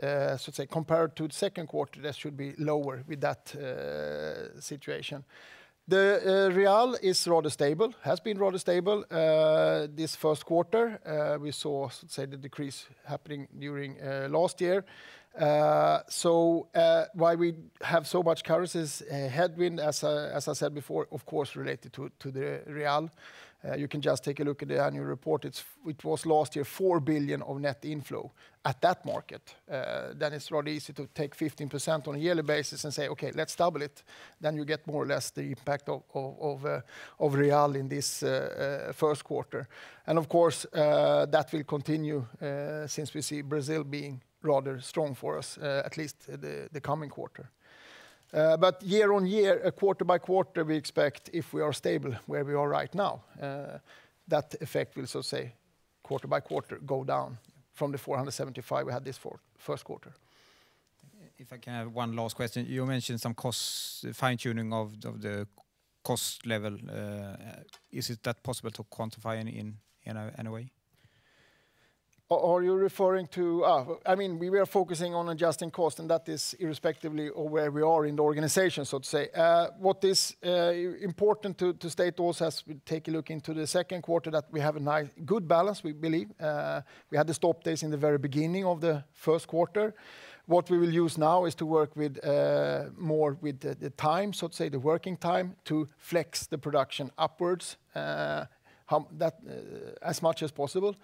C: so to say, compared to the second quarter, that should be lower with that situation. The real is rather stable, has been rather stable this first quarter. We saw, so to say, the decrease happening during last year. So why we have so much currencies headwind, as I said before, of course, related to the real. You can just take a look at the annual report. It was last year 4 billion of net inflow at that market. Then it's rather easy to take 15% on a yearly basis and say, okay, let's double it. Then you get more or less the impact of real in this first quarter. And of course, that will continue since we see Brazil being rather strong for us, at least the coming quarter. But year on year, quarter by quarter, we expect, if we are stable where we are right now, that effect will, so to say, quarter by quarter go down from the 475 we had this first quarter.
E: If I can have one last question. You mentioned some cost fine-tuning of the cost level. Is it that possible to quantify in a way?
C: Are you referring to... I mean, we are focusing on adjusting cost, and that is irrespectively of where we are in the organization, so to say. What is important to state also as we take a look into the second quarter, that we have a nice, good balance, we believe. We had the stop days in the very beginning of the first quarter. What we will use now is to work with more with the time, so to say, the working time, to flex the production upwards, as much as possible.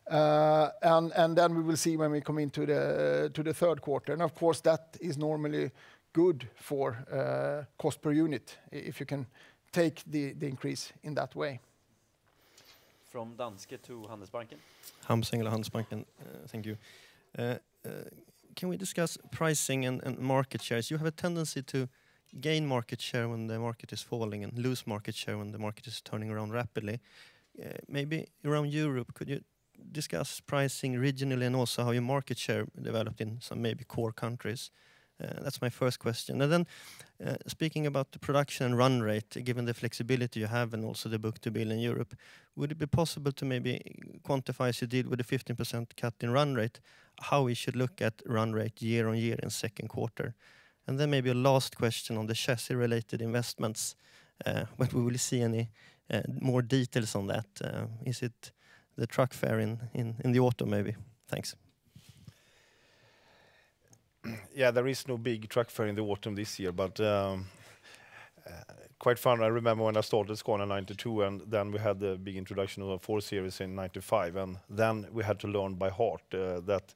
C: And then we will see when we come into the third quarter. And of course, that is normally good for cost per unit, if you can take the increase in that way.
A: From Danske to Handelsbanken.
F: Hampus Engellau, Handelsbanken. Thank you. Can we discuss pricing and market shares? You have a tendency to gain market share when the market is falling and lose market share when the market is turning around rapidly. Maybe around Europe, could you discuss pricing regionally and also how your market share developed in some maybe core countries? That's my first question. And then speaking about the production and run rate, given the flexibility you have and also the book-to-bill in Europe, would it be possible to maybe quantify, as you did with the 15% cut in run rate, how we should look at run rate year on year in second quarter? And then maybe a last question on the chassis-related investments, but we will see any more details on that. Is it the truck fair in the autumn maybe? Thanks.
B: Yeah, there is no big truck fair in the autumn this year, but quite fun. I remember when I started Scania 92, and then we had the big introduction of a 4 Series in 95, and then we had to learn by heart that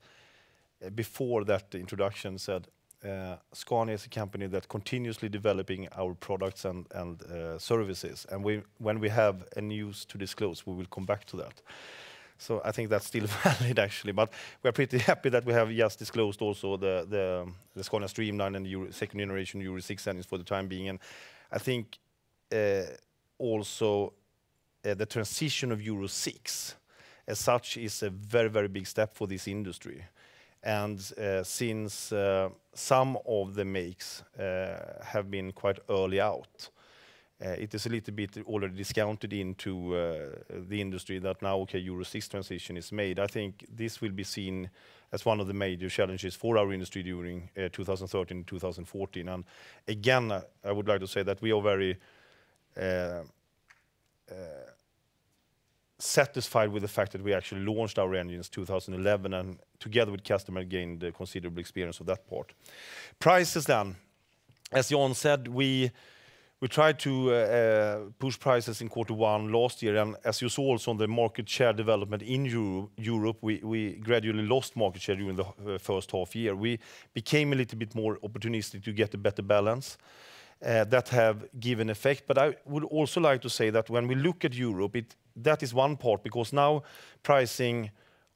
B: before that introduction said, Scania is a company that continuously developing our products and services, and when we have a news to disclose, we will come back to that. So I think that's still valid actually, but we're pretty happy that we have just disclosed also the Scania Streamline and the second generation Euro 6 engines for the time being. And I think also the transition of Euro 6 as such is a very, very big step for this industry. And since some of the makes have been quite early out, it is a little bit already discounted into the industry that now, okay, Euro 6 transition is made. I think this will be seen as one of the major challenges for our industry during 2013 2014. And again, I would like to say that we are very satisfied with the fact that we actually launched our engines 2011, and together with customer gained a considerable experience of that part. Prices then, as Jan said, we tried to push prices in quarter one last year, and as you saw also on the market share development in Europe, we gradually lost market share during the first half year. We became a little bit more opportunistic to get a better balance. That have given effect, but I would also like to say that when we look at Europe, that is one part, because now pricing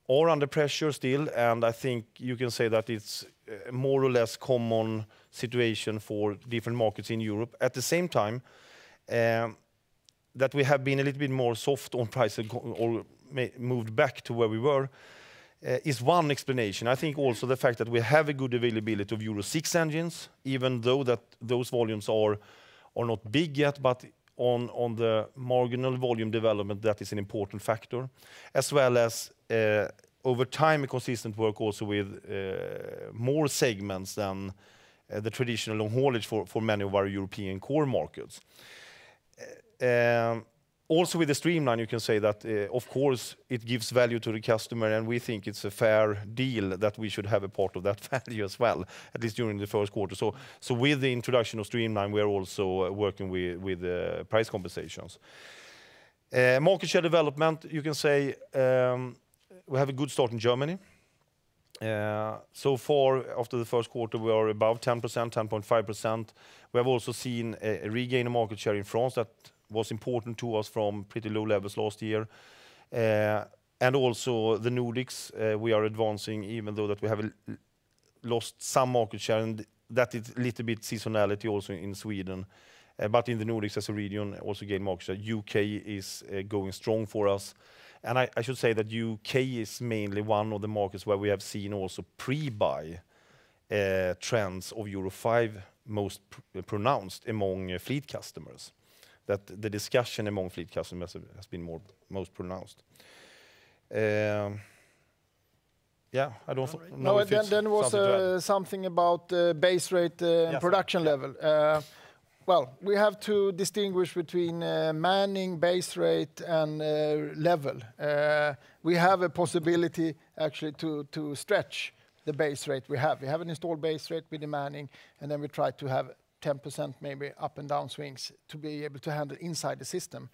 B: are under pressure still, and I think you can say that it's more or less common situation for different markets in Europe. At the same time, that we have been a little bit more soft on prices or moved back to where we were is one explanation. I think also the fact that we have a good availability of Euro 6 engines, even though that those volumes are not big yet, but on the marginal volume development, that is an important factor, as well as over time a consistent work also with more segments than the traditional long haulage for many of our European core markets. Also with the Streamline, you can say that of course it gives value to the customer, and we think it's a fair deal that we should have a part of that value as well, at least during the first quarter. So with the introduction of Streamline, we are also working with price compensations. Market share development, you can say we have a good start in Germany. So far, after the first quarter, we are above 10%, 10.5%. We have also seen a regain of market share in France that was important to us from pretty low levels last year. And also the Nordics, we are advancing, even though that we have lost some market share, and that is a little bit seasonality also in Sweden. But in the Nordics as a region, also gain market share. UK is going strong for us. And I should say that UK is mainly one of the markets where we have seen also pre-buy trends of Euro 5 most pronounced among fleet customers. That the discussion among fleet customers has been most pronounced. Yeah, I don't
F: All right.
B: know
C: No,
B: if it's
C: then was
B: something to add.
C: something about base rate and
B: Yes,
C: production
B: yeah.
C: level. Well, we have to distinguish between manning, base rate, and level. We have a possibility actually to stretch the base rate we have. We have an installed base rate with the manning, and then we try to have 10% maybe up and down swings to be able to handle inside the system,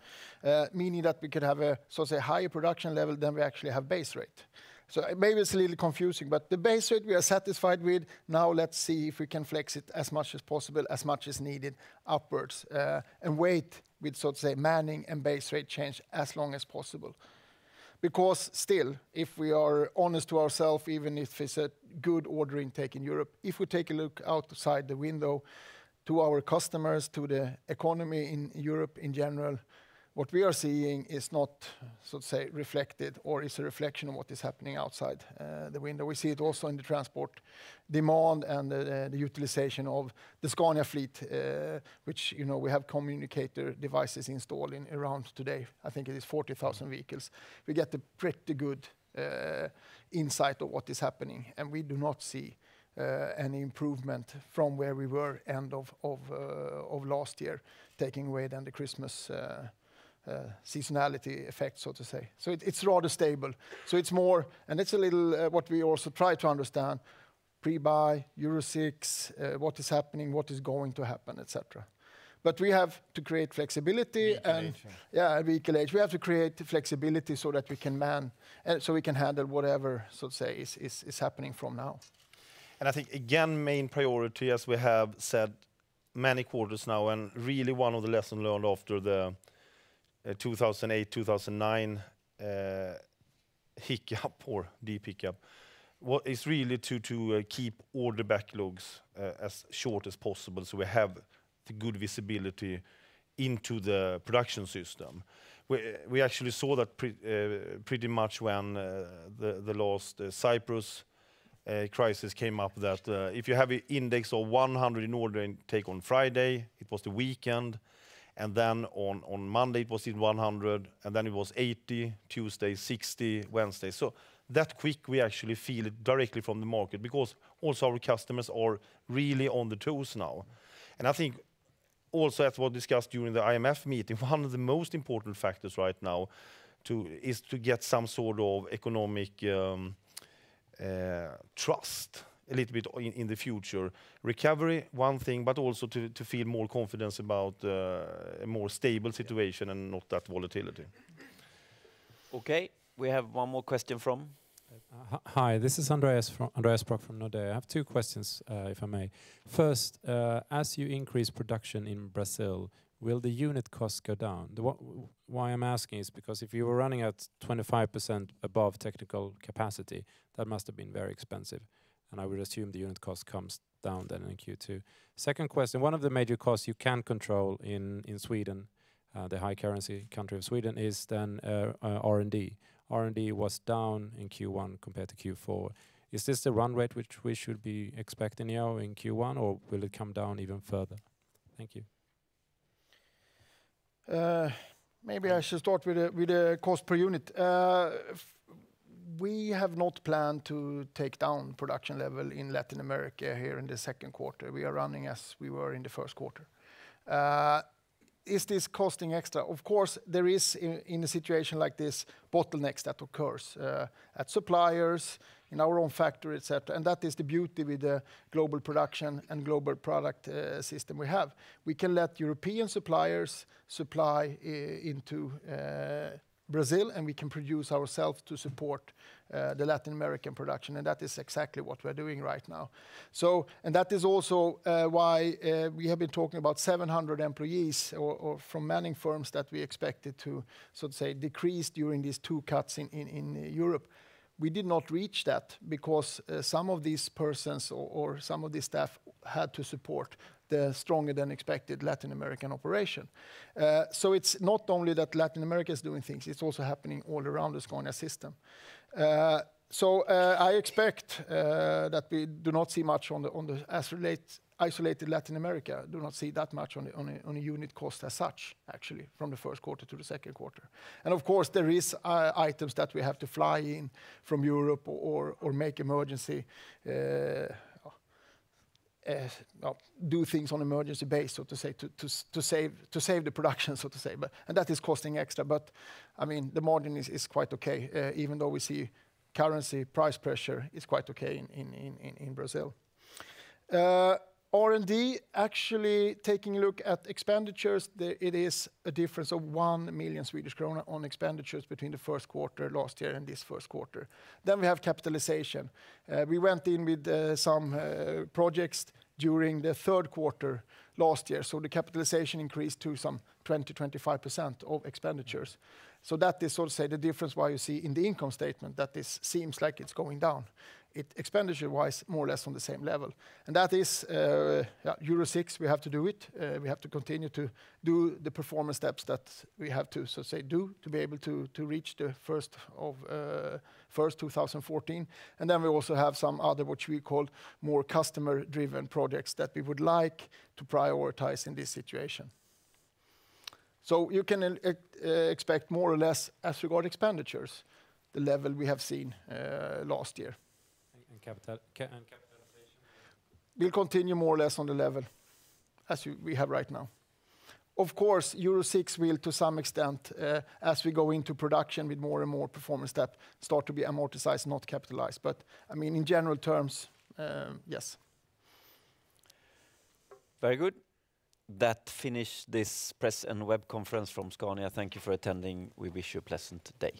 C: meaning that we could have a, so to say, higher production level than we actually have base rate. So maybe it's a little confusing, but the base rate we are satisfied with. Now let's see if we can flex it as much as possible, as much as needed upwards, and wait with, so to say, manning and base rate change as long as possible. Because still, if we are honest to ourselves, even if it's a good order intake in Europe, if we take a look outside the window to our customers, to the economy in Europe in general, what we are seeing is not, so to say, reflected, or is a reflection of what is happening outside the window. We see it also in the transport demand and the utilization of the Scania fleet, which, you know, we have communicator devices installed in around today. I think it is 40,000 vehicles. We get a pretty good insight of what is happening, and we do not see any improvement from where we were end of last year, taking away then the Christmas seasonality effect, so to say. So it's rather stable. So it's more, and it's a little what we also try to understand, pre-buy, Euro 6, what is happening, what is going to happen, etc. But we have to create flexibility and vehicle age. We have to create flexibility so that we can so we can handle whatever, so to say, is happening from now.
B: And I think, again, main priority, as we have said many quarters now, and really one of the lessons learned after the 2008, 2009 hiccup or deep hiccup, what is really to keep order backlogs as short as possible, so we have the good visibility into the production system. We actually saw that pretty much when the last Cyprus crisis came up, that if you have an index of 100 in order intake on Friday, it was the weekend, and then on Monday it was in 100, and then it was 80, Tuesday 60, Wednesday. So that quick we actually feel it directly from the market, because also our customers are really on the toes now. And I think also, as was discussed during the IMF meeting, one of the most important factors right now is to get some sort of economic trust a little bit in the future. Recovery, one thing, but also to feel more confidence about a more stable situation and not that volatility.
A: Okay, we have one more question from.
G: Hi, this is Andreas Brock from Nordea. I have two questions, if I may. First, as you increase production in Brazil, will the unit costs go down? Why I'm asking is because if you were running at 25% above technical capacity, that must have been very expensive. And I would assume the unit cost comes down then in Q2. Second question, one of the major costs you can control in Sweden, the high currency country of Sweden, is then R&D. R&D was down in Q1 compared to Q4. Is this the run rate which we should be expecting now in Q1, or will it come down even further? Thank you.
C: Maybe I should start with the cost per unit. We have not planned to take down production level in Latin America here in the second quarter. We are running as we were in the first quarter. Is this costing extra? Of course, there is, in a situation like this, bottlenecks that occurs at suppliers, in our own factory, etc. And that is the beauty with the global production and global product system we have. We can let European suppliers supply into Brazil, and we can produce ourselves to support the Latin American production, and that is exactly what we're doing right now. So, and that is also why we have been talking about 700 employees or from manning firms that we expected to, so to say, decrease during these two cuts in Europe. We did not reach that because some of these persons or some of the staff had to support the stronger than expected Latin American operation. So it's not only that Latin America is doing things, it's also happening all around the Scania system. So I expect that we do not see much on the isolated Latin America, do not see that much on a unit cost as such, actually, from the first quarter to the second quarter. And of course, there is items that we have to fly in from Europe or make emergency, do things on emergency base, so to say, to save the production, so to say. And that is costing extra. But I mean, the margin is quite okay, even though we see currency price pressure is quite okay in Brazil. R&D, actually taking a look at expenditures, it is a difference of 1 million Swedish krona on expenditures between the first quarter last year and this first quarter. Then we have capitalization. We went in with some projects during the third quarter last year, so the capitalization increased to some 20-25% of expenditures. So that is, so to say, the difference why you see in the income statement that this seems like it's going down. Expenditure-wise, more or less on the same level. And that is Euro 6, we have to do it. We have to continue to do the performance steps that we have to, so to say, do to be able to reach the first 2014. And then we also have some other, what we call more customer-driven projects that we would like to prioritize in this situation. So you can expect more or less, as regard expenditures, the level we have seen last year.
G: And capitalization?
C: We'll continue more or less on the level as we have right now. Of course, Euro 6 will, to some extent, as we go into production with more and more performance step, start to be amortized, not capitalized. But I mean, in general terms, yes.
A: Very good. That finished this press and web conference from Scania. Thank you for attending. We wish you a pleasant day.